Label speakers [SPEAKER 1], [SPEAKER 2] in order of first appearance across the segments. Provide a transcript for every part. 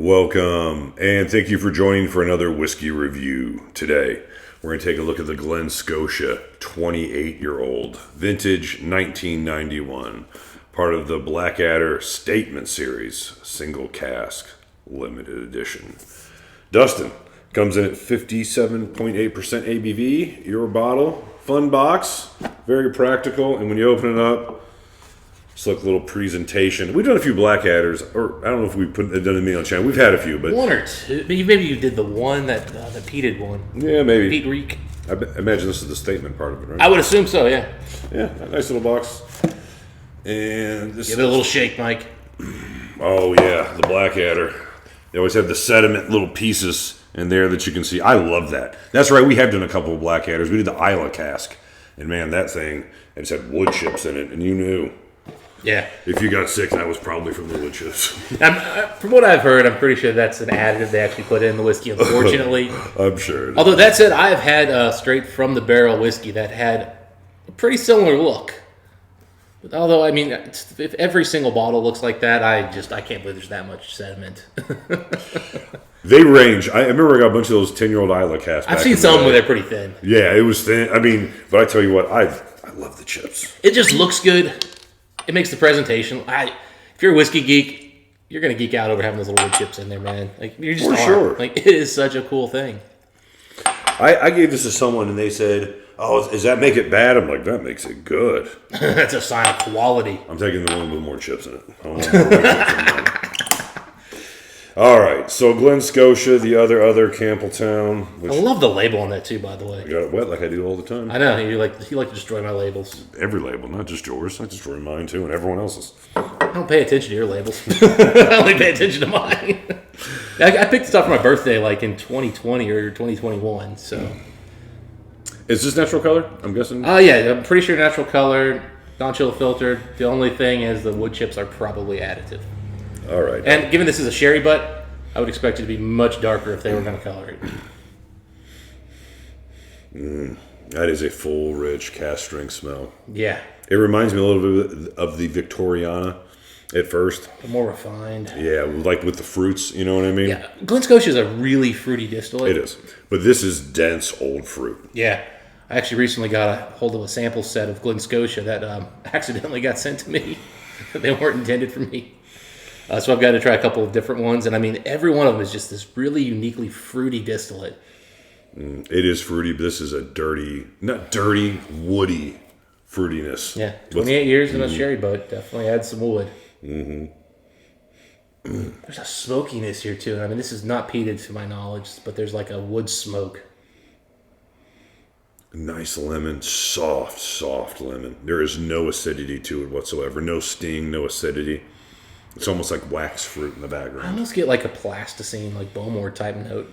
[SPEAKER 1] Welcome, and thank you for joining for another whiskey review. Today, we're going to take a look at the Glen Soctia 28-year-old, vintage 1991, part of the Blackadder Statement Series, single cask, limited edition. Dustin, comes in at 57.8% ABV, your bottle, fun box, very practical, and when you open it up, it's like a little presentation. We've done a few Blackadders, or I don't know if we've done a meal on channel. We've had a few, but
[SPEAKER 2] one or two. Maybe you did the one that the peated one.
[SPEAKER 1] Yeah, maybe.
[SPEAKER 2] Peat Reek.
[SPEAKER 1] I imagine this is the statement part of it, right?
[SPEAKER 2] I would assume so. Yeah.
[SPEAKER 1] Yeah, a nice little box. And this
[SPEAKER 2] give it a little shake, Mike.
[SPEAKER 1] Oh yeah, the Blackadder. They always have the sediment little pieces in there that you can see. I love that. That's right. We have done a couple of Blackadders. We did the Isla cask, and man, that thing it just had wood chips in it, and you knew.
[SPEAKER 2] Yeah.
[SPEAKER 1] If you got sick, that was probably from the wood chips.
[SPEAKER 2] From what I've heard, I'm pretty sure that's an additive they actually put in the whiskey, unfortunately.
[SPEAKER 1] I'm sure.
[SPEAKER 2] Although that said, I've had straight from the barrel whiskey that had a pretty similar look. Although, I mean, if every single bottle looks like that, I can't believe there's that much sediment.
[SPEAKER 1] They range. I remember I got a bunch of those 10-year-old Isla casks.
[SPEAKER 2] I've seen some where they're pretty thin.
[SPEAKER 1] Yeah, it was thin. I mean, but I tell you what, I love the chips.
[SPEAKER 2] It just looks good. It makes the presentation. If you're a whiskey geek, you're gonna geek out over having those little wood chips in there, man. Like you just
[SPEAKER 1] For sure.
[SPEAKER 2] Like it is such a cool thing.
[SPEAKER 1] I gave this to someone and they said, "Oh, does that make it bad?" I'm like, "That makes it good."
[SPEAKER 2] That's a sign of quality.
[SPEAKER 1] I'm taking the one with more chips in it. I don't want more chips in mine. All right, so Glen Soctia, the other Campbelltown.
[SPEAKER 2] I love the label on that too, by the way.
[SPEAKER 1] I got it wet like I do all the time.
[SPEAKER 2] I know you like to destroy my labels.
[SPEAKER 1] Every label, not just yours. I destroy mine too, and everyone else's.
[SPEAKER 2] I don't pay attention to your labels. I only pay attention to mine. I picked this up for my birthday, like in 2020 or 2021. So,
[SPEAKER 1] is this natural color? I'm guessing.
[SPEAKER 2] Oh yeah, I'm pretty sure natural color, non-chill filtered. The only thing is the wood chips are probably additive.
[SPEAKER 1] All right.
[SPEAKER 2] And given this is a sherry butt, I would expect it to be much darker if they were going to color
[SPEAKER 1] it. That is a full, rich cask strength smell.
[SPEAKER 2] Yeah.
[SPEAKER 1] It reminds me a little bit of the Victoriana at first.
[SPEAKER 2] But more refined.
[SPEAKER 1] Yeah, like with the fruits, you know what I mean?
[SPEAKER 2] Yeah. Glen Scotia is a really fruity distillate.
[SPEAKER 1] It is. But this is dense old fruit.
[SPEAKER 2] Yeah. I actually recently got a hold of a sample set of Glen Scotia that accidentally got sent to me. They weren't intended for me. So I've got to try a couple of different ones. And I mean, every one of them is just this really uniquely fruity distillate.
[SPEAKER 1] It is fruity, but this is a not dirty, woody fruitiness.
[SPEAKER 2] Yeah, 28 years in a sherry boat definitely adds some wood. Mm-hmm. There's a smokiness here too. I mean, this is not peated to my knowledge, but there's like a wood smoke.
[SPEAKER 1] Nice lemon, soft lemon. There is no acidity to it whatsoever. No sting, no acidity. It's almost like wax fruit in the background.
[SPEAKER 2] I almost get like a plasticine, like Bowmore type note.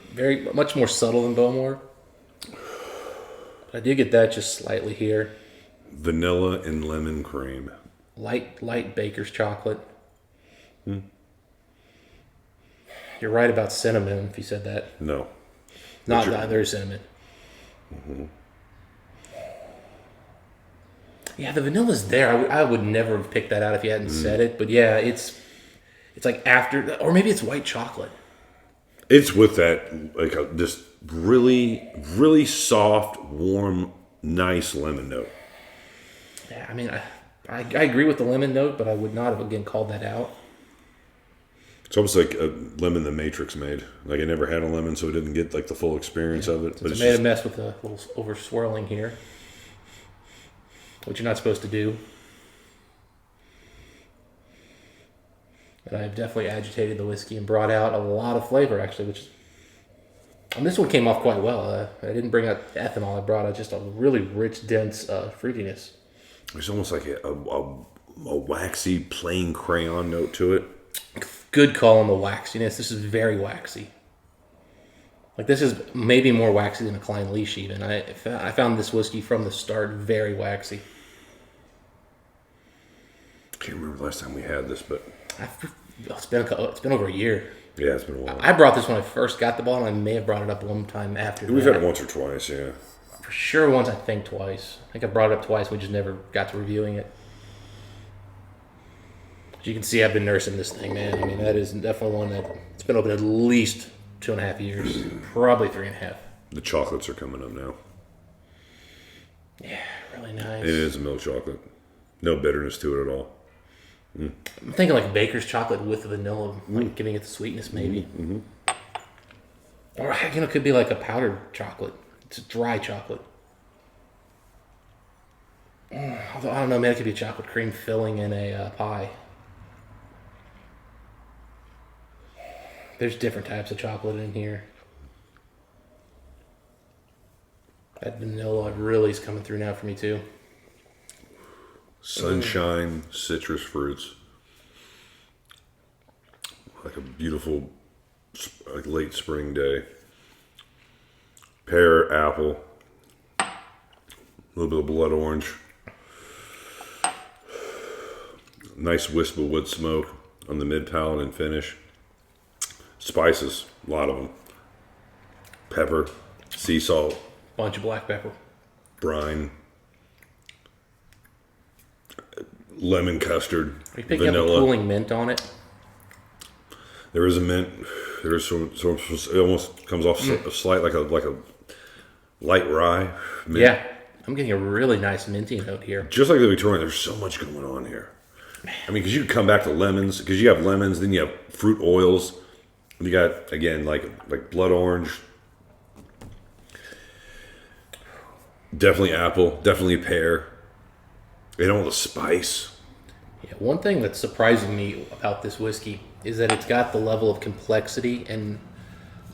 [SPEAKER 2] Much more subtle than Bowmore. But I do get that just slightly here.
[SPEAKER 1] Vanilla and lemon cream.
[SPEAKER 2] Light baker's chocolate. You're right about cinnamon, if you said that.
[SPEAKER 1] No.
[SPEAKER 2] Not there's cinnamon. Mm-hmm. Yeah, the vanilla's there. I would never have picked that out if you hadn't said it. But yeah, it's like after, or maybe it's white chocolate.
[SPEAKER 1] It's with that, like this really, really soft, warm, nice lemon note.
[SPEAKER 2] Yeah, I mean, I agree with the lemon note, but I would not have, again, called that out.
[SPEAKER 1] It's almost like a lemon the Matrix made. Like I never had a lemon, so it didn't get like the full experience of it.
[SPEAKER 2] But it's made a mess with the little over swirling here, which you're not supposed to do. And I've definitely agitated the whiskey and brought out a lot of flavor, actually, and this one came off quite well. I didn't bring out ethanol. I brought out just a really rich, dense fruitiness.
[SPEAKER 1] It's almost like a waxy, plain crayon note to it.
[SPEAKER 2] Good call on the waxiness. This is very waxy. Like, this is maybe more waxy than a Klein Leash even. I found this whiskey from the start very waxy.
[SPEAKER 1] I can't remember the last time we had this, but
[SPEAKER 2] it's been over a year.
[SPEAKER 1] Yeah, it's been a while.
[SPEAKER 2] I brought this when I first got the bottle, and I may have brought it up one time after that.
[SPEAKER 1] We've had it once or twice, yeah.
[SPEAKER 2] For sure once, I think twice. I think I brought it up twice, we just never got to reviewing it. You can see I've been nursing this thing, man. I mean, that is definitely one that it's been open at least 2.5 years, probably 3.5.
[SPEAKER 1] The chocolates are coming up now.
[SPEAKER 2] Yeah, really nice.
[SPEAKER 1] It is a milk chocolate. No bitterness to it at all.
[SPEAKER 2] I'm thinking like baker's chocolate with vanilla, like giving it the sweetness, maybe. Or it could be like a powdered chocolate. It's a dry chocolate. Although I don't know, man, it could be a chocolate cream filling in a pie. There's different types of chocolate in here. That vanilla really is coming through now for me too.
[SPEAKER 1] Sunshine, citrus fruits. Like a beautiful late spring day. Pear, apple. A little bit of blood orange. Nice wisp of wood smoke on the mid palate and finish. Spices, a lot of them. Pepper, sea salt,
[SPEAKER 2] Bunch of black pepper.
[SPEAKER 1] brine, lemon custard,
[SPEAKER 2] Are you picking
[SPEAKER 1] vanilla.
[SPEAKER 2] up a cooling mint on it?
[SPEAKER 1] There is a mint. There is some it almost comes off a slight like a light rye. Mint.
[SPEAKER 2] Yeah. I'm getting a really nice minty note here.
[SPEAKER 1] Just like the Victorian, there's so much going on here. I mean, because you can come back to lemons, because you have lemons, then you have fruit oils. You got, again, like blood orange. Definitely apple. Definitely pear. And all the spice.
[SPEAKER 2] Yeah, one thing that's surprising me about this whiskey is that it's got the level of complexity and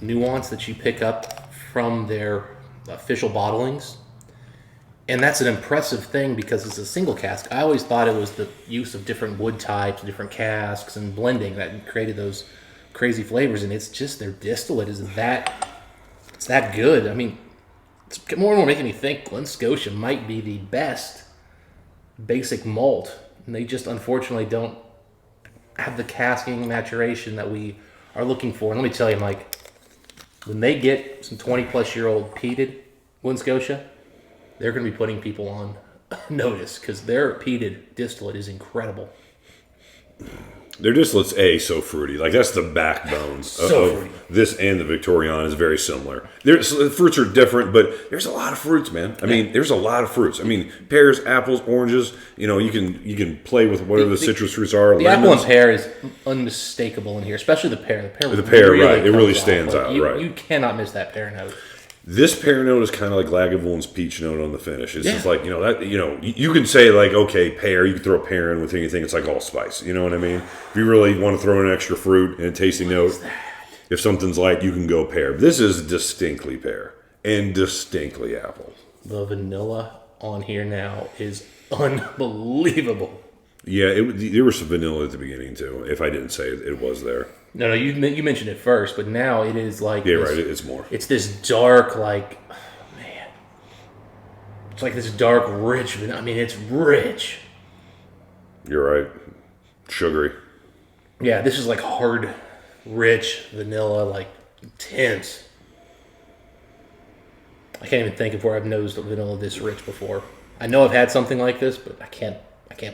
[SPEAKER 2] nuance that you pick up from their official bottlings. And that's an impressive thing because it's a single cask. I always thought it was the use of different wood types, different casks, and blending that created those crazy flavors. And it's just their distillate is it's that good. I mean, it's more and more making me think Glen Scotia might be the best basic malt. And they just unfortunately don't have the casking maturation that we are looking for. And let me tell you, Mike, when they get some 20-plus-year-old peated Glen Scotia, they're going to be putting people on notice because their peated distillate is incredible.
[SPEAKER 1] Their distillate's so fruity. Like, that's the backbone
[SPEAKER 2] So
[SPEAKER 1] of
[SPEAKER 2] fruity.
[SPEAKER 1] this, and the Victorian is very similar. The fruits are different, but there's a lot of fruits, man. I mean, there's a lot of fruits. I mean, pears, apples, oranges. You know, you can play with whatever the citrus fruits are.
[SPEAKER 2] The
[SPEAKER 1] lemons.
[SPEAKER 2] apple and pear is unmistakable in here, especially the pear.
[SPEAKER 1] The pear, right. It
[SPEAKER 2] comes
[SPEAKER 1] really
[SPEAKER 2] off.
[SPEAKER 1] stands
[SPEAKER 2] Like,
[SPEAKER 1] out,
[SPEAKER 2] you,
[SPEAKER 1] right.
[SPEAKER 2] You cannot miss that pear note.
[SPEAKER 1] This pear note is kind of like Lagavulin's peach note on the finish. It's just like, you can say like, okay, pear, you can throw a pear in with anything. It's like allspice. You know what I mean? If you really want to throw in an extra fruit and a tasty note, if something's light, you can go pear. This is distinctly pear and distinctly apple.
[SPEAKER 2] The vanilla on here now is unbelievable.
[SPEAKER 1] Yeah, there was some vanilla at the beginning too. If I didn't say it was there.
[SPEAKER 2] No, you mentioned it first, but now it is like
[SPEAKER 1] Yeah,
[SPEAKER 2] this,
[SPEAKER 1] right. It's more.
[SPEAKER 2] It's this dark, like, man, it's like this dark, rich. I mean, it's rich.
[SPEAKER 1] You're right. Sugary.
[SPEAKER 2] Yeah, this is like hard, rich vanilla, like intense. I can't even think of where I've nosed vanilla this rich before. I know I've had something like this, but I can't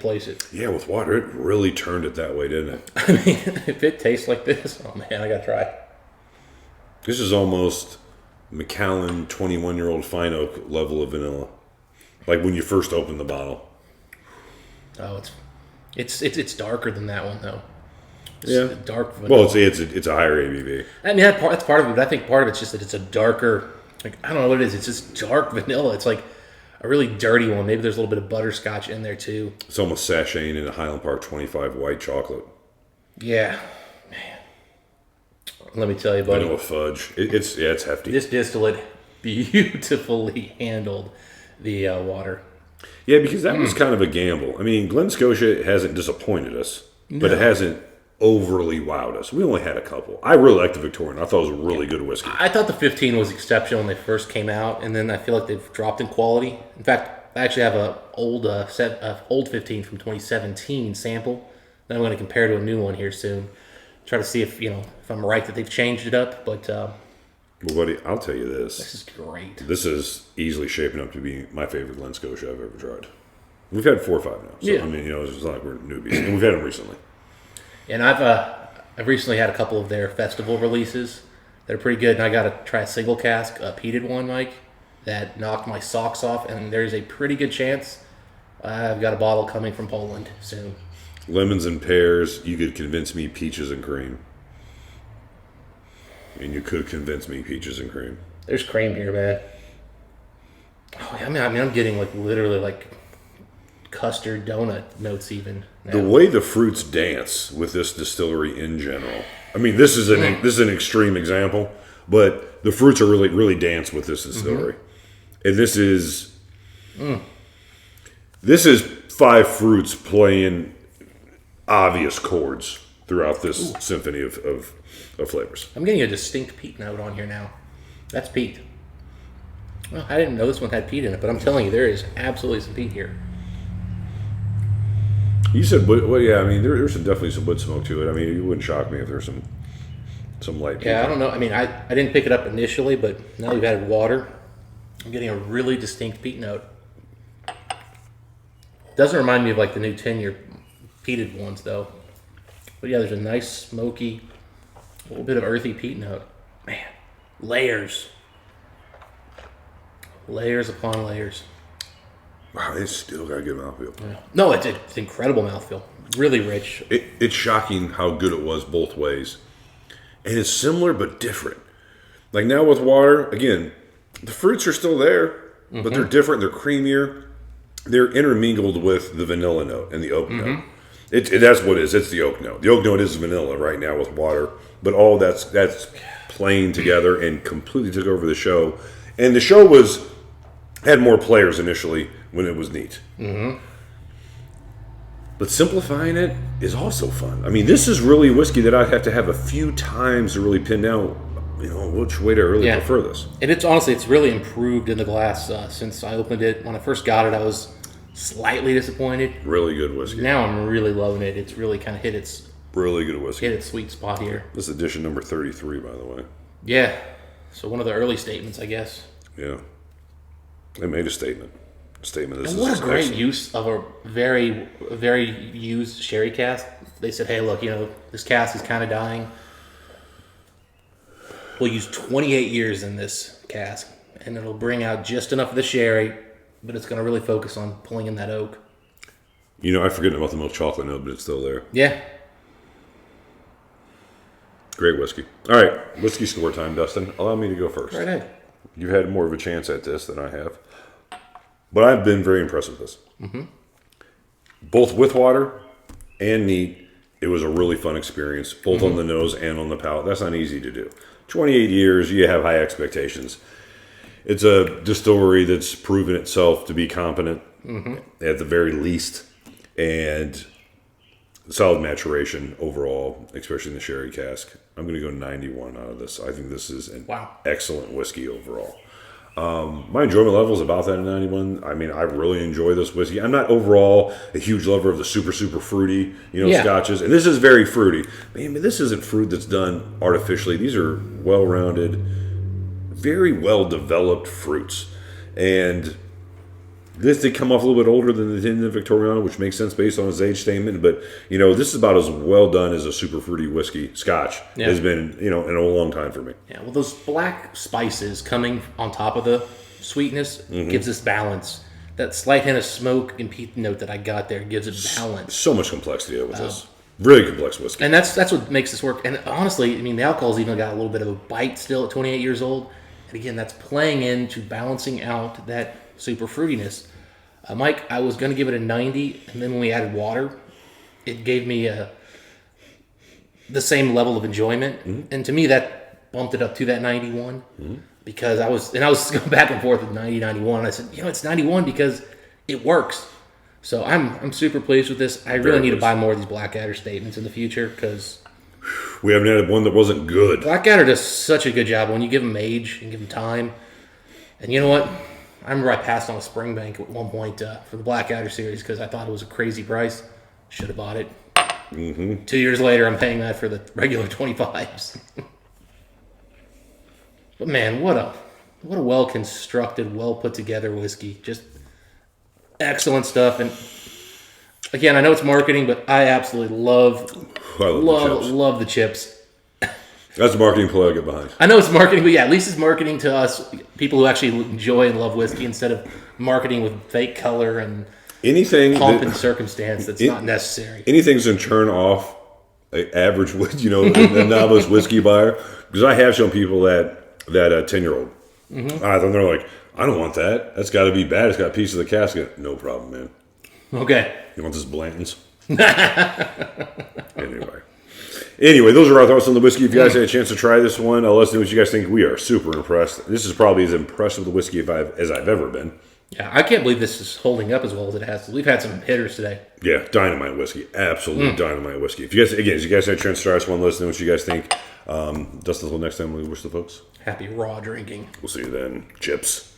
[SPEAKER 2] place it.
[SPEAKER 1] Yeah, with water, it really turned it that way, didn't it?
[SPEAKER 2] I mean, if it tastes like this, oh man, I gotta try.
[SPEAKER 1] This is almost Macallan 21-year-old fine oak level of vanilla. Like when you first open the bottle.
[SPEAKER 2] Oh, it's darker than that one though. It's dark vanilla.
[SPEAKER 1] Well, it's a higher ABV.
[SPEAKER 2] I mean, that's part of it, but I think part of it's just that it's a darker, like, I don't know what it is. It's just dark vanilla. It's like a really dirty one. Maybe there's a little bit of butterscotch in there too.
[SPEAKER 1] It's almost sashaying in a Highland Park 25 white chocolate.
[SPEAKER 2] Yeah, man. Let me tell you, buddy.
[SPEAKER 1] Vanilla fudge. It's hefty.
[SPEAKER 2] This distillate beautifully handled the water.
[SPEAKER 1] Yeah, because that was kind of a gamble. I mean, Glen Scotia hasn't disappointed us, but it hasn't overly wowed us. We only had a couple. I really liked the Victorian. I thought it was a really good whiskey.
[SPEAKER 2] I thought the 15 was exceptional when they first came out, and then I feel like they've dropped in quality. In fact, I actually have an old 15 from 2017 sample that I'm going to compare to a new one here soon. Try to see if I'm right that they've changed it up. But
[SPEAKER 1] Well, buddy, I'll tell you this.
[SPEAKER 2] this is great.
[SPEAKER 1] This is easily shaping up to be my favorite Glen Scotia I've ever tried. We've had 4 or 5 now. So,
[SPEAKER 2] Yeah.
[SPEAKER 1] I mean, it's not like we're newbies. And we've had them recently.
[SPEAKER 2] And I've recently had a couple of their festival releases that are pretty good. And I got to try a single cask, a peated one, Mike, that knocked my socks off. And there's a pretty good chance I've got a bottle coming from Poland soon.
[SPEAKER 1] Lemons and pears. You could convince me peaches and cream. And you could convince me peaches and cream.
[SPEAKER 2] There's cream here, man. Oh, I mean, I'm getting like literally like custard donut notes even now.
[SPEAKER 1] The way the fruits dance with this distillery in general. I mean, this is an extreme example, but the fruits are really dance with this distillery, and this is 5 fruits playing obvious chords throughout this symphony of flavors.
[SPEAKER 2] I'm getting a distinct peat note on here now. That's peat. Well, I didn't know this one had peat in it, but I'm telling you, there is absolutely some peat here.
[SPEAKER 1] You said, well, yeah. I mean, there's definitely some wood smoke to it. I mean, it wouldn't shock me if there's some light.
[SPEAKER 2] Yeah, I don't know. I mean, I didn't pick it up initially, but now we've added water, I'm getting a really distinct peat note. Doesn't remind me of like the new 10-year peated ones though. But yeah, there's a nice smoky, a little bit of earthy peat note. Man, layers. Layers upon layers.
[SPEAKER 1] Wow, it's still got a good mouthfeel.
[SPEAKER 2] Yeah. No, it's incredible mouthfeel. Really rich.
[SPEAKER 1] It's shocking how good it was both ways. And it's similar but different. Like now with water, again, the fruits are still there, but they're different. They're creamier. They're intermingled with the vanilla note and the oak note. That's what it is. It's the oak note. The oak note is vanilla right now with water, but all that's playing together and completely took over the show. And the show had more players initially when it was neat. But simplifying it is also fun. I mean, this is really whiskey that I'd have to have a few times to really pin down, which way to really prefer this.
[SPEAKER 2] And it's really improved in the glass since I opened it. When I first got it, I was slightly disappointed.
[SPEAKER 1] Really good whiskey.
[SPEAKER 2] Now I'm really loving it. It's really kind of hit its
[SPEAKER 1] really good whiskey.
[SPEAKER 2] Hit its sweet spot here.
[SPEAKER 1] This is edition number 33, by the way.
[SPEAKER 2] Yeah. So one of the early statements, I guess.
[SPEAKER 1] Yeah. They made a statement.
[SPEAKER 2] And what a great use of a very, very used sherry cask. They said, hey, look, this cask is kind of dying. We'll use 28 years in this cask, and it'll bring out just enough of the sherry, but it's going to really focus on pulling in that oak.
[SPEAKER 1] I forget about the milk chocolate note, but it's still there.
[SPEAKER 2] Yeah.
[SPEAKER 1] Great whiskey. All right, whiskey score time, Dustin. Allow me to go first.
[SPEAKER 2] Right ahead.
[SPEAKER 1] You've had more of a chance at this than I have. But I've been very impressed with this. Both with water and neat, it was a really fun experience, both on the nose and on the palate. That's not easy to do. 28 years, you have high expectations. It's a distillery that's proven itself to be competent at the very least, and solid maturation overall, especially in the sherry cask. I'm going to go 91 out of this. I think this is an excellent whiskey overall. My enjoyment level is about that at 91. I mean, I really enjoy this whiskey. I'm not overall a huge lover of the super fruity, scotches. And this is very fruity. Man, but this isn't fruit that's done artificially. These are well-rounded, very well-developed fruits. And they come off a little bit older than the tin Victoriano, which makes sense based on his age statement. But, this is about as well done as a super fruity whiskey, scotch, has been, in a long time for me. Yeah,
[SPEAKER 2] well, those black spices coming on top of the sweetness gives this balance. That slight hint of smoke and peat note that I got there gives it balance.
[SPEAKER 1] So much complexity with this. Really complex whiskey.
[SPEAKER 2] And that's what makes this work. And honestly, I mean, the alcohol's even got a little bit of a bite still at 28 years old. And again, that's playing into balancing out that super fruitiness. Mike, I was going to give it a 90, and then when we added water, it gave me the same level of enjoyment. And to me, that bumped it up to that 91 because I was going back and forth with 90, 91. And I said, it's 91 because it works. So I'm super pleased with this. I really need to buy more of these Blackadder statements in the future because
[SPEAKER 1] we haven't had one that wasn't good.
[SPEAKER 2] Blackadder does such a good job when you give them age and give them time. And you know what? I remember I passed on a Springbank at one point for the Blackadder series because I thought it was a crazy price. Should have bought it. 2 years later, I'm paying that for the regular 25s. But man, what a well-constructed, well-put-together whiskey. Just excellent stuff. And Again, I know it's marketing, but I absolutely love the chips.
[SPEAKER 1] That's a marketing play I get behind.
[SPEAKER 2] I know it's marketing, but yeah, at least it's marketing to us people who actually enjoy and love whiskey instead of marketing with fake color and pomp and circumstance that's not necessary.
[SPEAKER 1] Anything's going to turn off an average, a novice whiskey buyer. Because I have shown people that 10-year-old. Mm-hmm. And they're like, I don't want that. That's got to be bad. It's got a piece of the casket. No problem, man.
[SPEAKER 2] Okay.
[SPEAKER 1] You want this Blanton's? Anyway, those are our thoughts on the whiskey. If you guys had a chance to try this one, let us know what you guys think. We are super impressed. This is probably as impressed with the whiskey as I've ever been.
[SPEAKER 2] Yeah, I can't believe this is holding up as well as it has. We've had some hitters today.
[SPEAKER 1] Yeah, dynamite whiskey. Absolute dynamite whiskey. If you guys had a chance to try this one, let us know what you guys think. Dustin, until next time, we wish the folks
[SPEAKER 2] happy raw drinking.
[SPEAKER 1] We'll see you then. Chips.